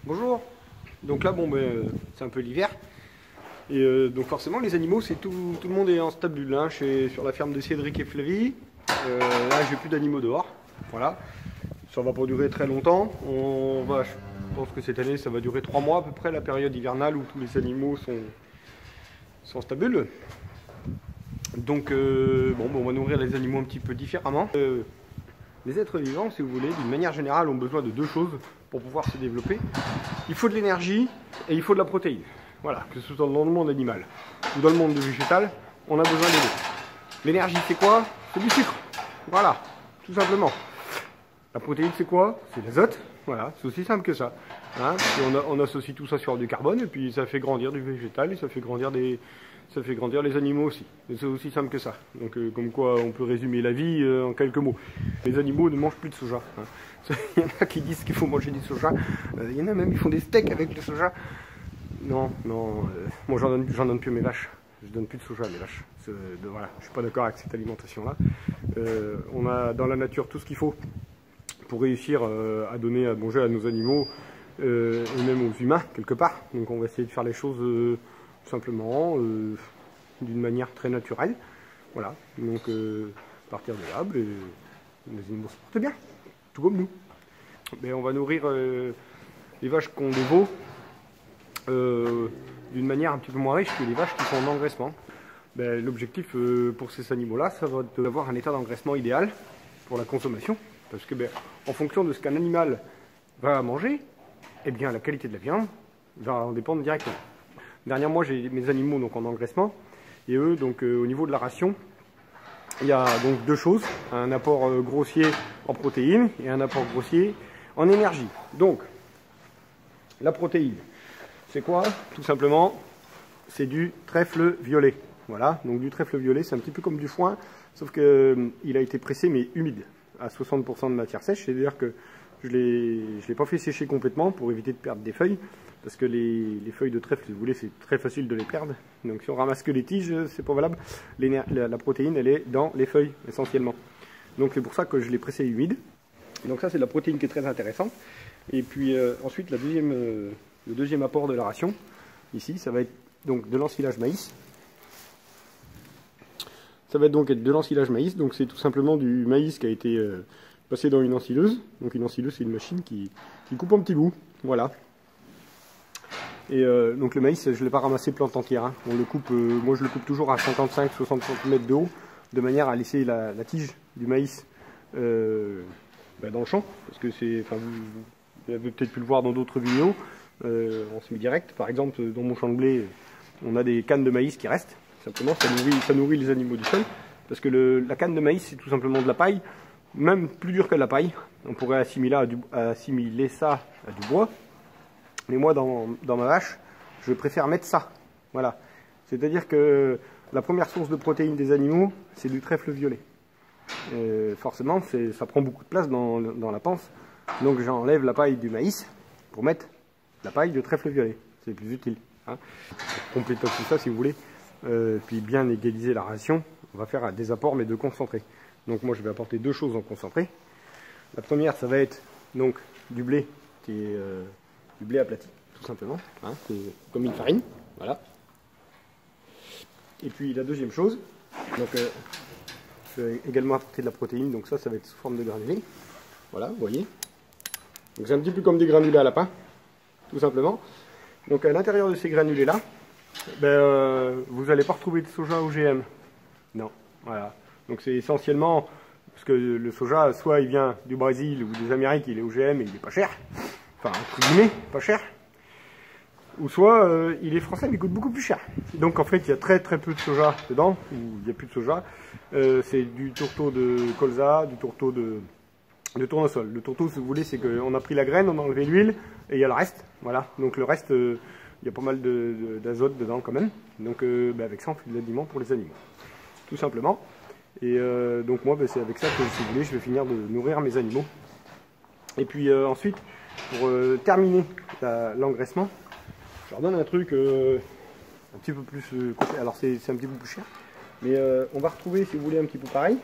Bonjour. Donc là, bon, c'est un peu l'hiver. Et donc forcément, les animaux, c'est tout le monde est en stabule. Hein. Sur la ferme de Cédric et Flavie. Là, j'ai plus d'animaux dehors. Voilà. Ça va pas durer très longtemps. Je pense que cette année, ça va durer 3 mois à peu près, la période hivernale où tous les animaux sont stables. Donc, on va nourrir les animaux un petit peu différemment. Les êtres vivants, si vous voulez, d'une manière générale, ont besoin de deux choses pour pouvoir se développer. Il faut de l'énergie et il faut de la protéine. Voilà, que ce soit dans le monde animal ou dans le monde végétal, on a besoin des deux. L'énergie, c'est quoi? C'est du sucre. Voilà, tout simplement. La protéine, c'est quoi? C'est l'azote. Voilà, c'est aussi simple que ça. Hein, on associe tout ça sur du carbone et puis ça fait grandir du végétal et ça fait grandir les animaux aussi. C'est aussi simple que ça. Donc comme quoi on peut résumer la vie en quelques mots. Les animaux ne mangent plus de soja. Hein. Il y en a qui disent qu'il faut manger du soja. Il y en a même qui font des steaks avec le soja. Non, moi j'en donne plus à mes vaches. Je donne plus de soja à mes vaches. Voilà, je suis pas d'accord avec cette alimentation-là. On a dans la nature tout ce qu'il faut pour réussir à donner à manger à nos animaux et même aux humains quelque part. Donc on va essayer de faire les choses simplement d'une manière très naturelle. Voilà, donc à partir de là, les animaux se portent bien, tout comme nous. Mais on va nourrir les vaches qui ont des veaux d'une manière un petit peu moins riche que les vaches qui sont en engraissement. L'objectif pour ces animaux-là, ça va être d'avoir un état d'engraissement idéal pour la consommation. Parce que en fonction de ce qu'un animal va manger, eh bien la qualité de la viande va en dépendre directement. Dernièrement, j'ai mes animaux donc en engraissement et eux donc au niveau de la ration, il y a donc deux choses, un apport grossier en protéines et un apport grossier en énergie. Donc la protéine, c'est quoi? Tout simplement, c'est du trèfle violet. Voilà, donc du trèfle violet, c'est un petit peu comme du foin, sauf que il a été pressé mais humide, à 60% de matière sèche, c'est-à-dire que je l'ai pas fait sécher complètement pour éviter de perdre des feuilles, parce que les feuilles de trèfle, si vous voulez, c'est très facile de les perdre. Donc si on ramasse que les tiges, c'est pas valable. La protéine, elle est dans les feuilles, essentiellement. Donc c'est pour ça que je l'ai pressé humide. Donc ça, c'est de la protéine qui est très intéressante. Et puis ensuite, le deuxième apport de la ration, ici, ça va être donc de l'ensilage maïs. Ça va être donc de l'ensilage maïs, donc c'est tout simplement du maïs qui a été passé dans une ensileuse. Donc une ensileuse, c'est une machine qui coupe en petits bouts. Voilà. Et donc le maïs, je ne l'ai pas ramassé plante entière. Hein. On le coupe, moi je le coupe toujours à 55-60 cm de haut, de manière à laisser la tige du maïs dans le champ. Parce que vous avez peut-être pu le voir dans d'autres vidéos, en semi-direct. Par exemple, dans mon champ de blé, on a des cannes de maïs qui restent. Simplement, ça nourrit les animaux du sol. Parce que la canne de maïs, c'est tout simplement de la paille, même plus dur que de la paille. On pourrait assimiler ça à du bois. Mais moi, dans ma vache, je préfère mettre ça. Voilà. C'est-à-dire que la première source de protéines des animaux, c'est du trèfle violet. Forcément, ça prend beaucoup de place dans la panse. Donc j'enlève la paille du maïs pour mettre la paille de trèfle violet. C'est plus utile. Hein. Pour compléter tout ça, si vous voulez. Puis bien égaliser la ration, on va faire des apports mais de concentré. Donc moi je vais apporter deux choses en concentré. La première, ça va être donc du blé qui est du blé aplati, tout simplement, hein, c'est comme une farine, voilà. Et puis la deuxième chose, donc je vais également apporter de la protéine, donc ça va être sous forme de granulés, voilà, vous voyez. Donc c'est un petit peu comme des granulés à lapin, tout simplement. Donc à l'intérieur de ces granulés là, vous n'allez pas retrouver de soja OGM, non, voilà. Donc c'est essentiellement parce que le soja, soit il vient du Brésil ou des Amériques, il est OGM et il n'est pas cher. Enfin, entre guillemets, pas cher. Ou soit il est français mais il coûte beaucoup plus cher. Donc en fait, il y a très peu de soja dedans, ou il n'y a plus de soja. C'est du tourteau de colza, du tourteau de tournesol. Le tourteau, si vous voulez, c'est qu'on a pris la graine, on a enlevé l'huile, et il y a le reste. Voilà. Donc le reste, il y a pas mal d'azote dedans quand même. Donc avec ça, on fait de l'aliment pour les animaux. Tout simplement. Et donc moi, c'est avec ça que, si vous voulez, je vais finir de nourrir mes animaux. Et puis ensuite, pour terminer l'engraissement, je leur donne un truc un petit peu plus complet. Alors c'est un petit peu plus cher, mais on va retrouver, si vous voulez, un petit peu pareil.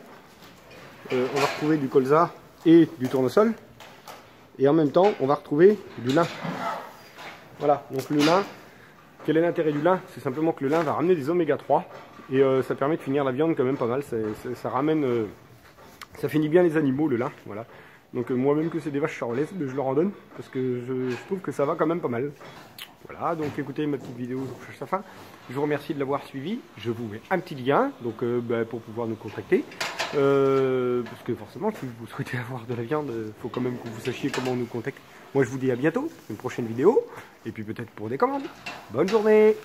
On va retrouver du colza et du tournesol, et en même temps, on va retrouver du lin. Voilà, donc le lin, quel est l'intérêt du lin? C'est simplement que le lin va ramener des oméga 3 et ça permet de finir la viande quand même pas mal. Ça ramène, ça finit bien les animaux, le lin. Voilà. Donc moi-même que c'est des vaches charolaises, je leur en donne parce que je trouve que ça va quand même pas mal. Voilà, donc écoutez ma petite vidéo touche sa fin. Je vous remercie de l'avoir suivi. Je vous mets un petit lien donc, pour pouvoir nous contacter. Parce que forcément, si vous souhaitez avoir de la viande, il faut quand même que vous sachiez comment on nous contacte. Moi, je vous dis à bientôt, une prochaine vidéo, et puis peut-être pour des commandes. Bonne journée!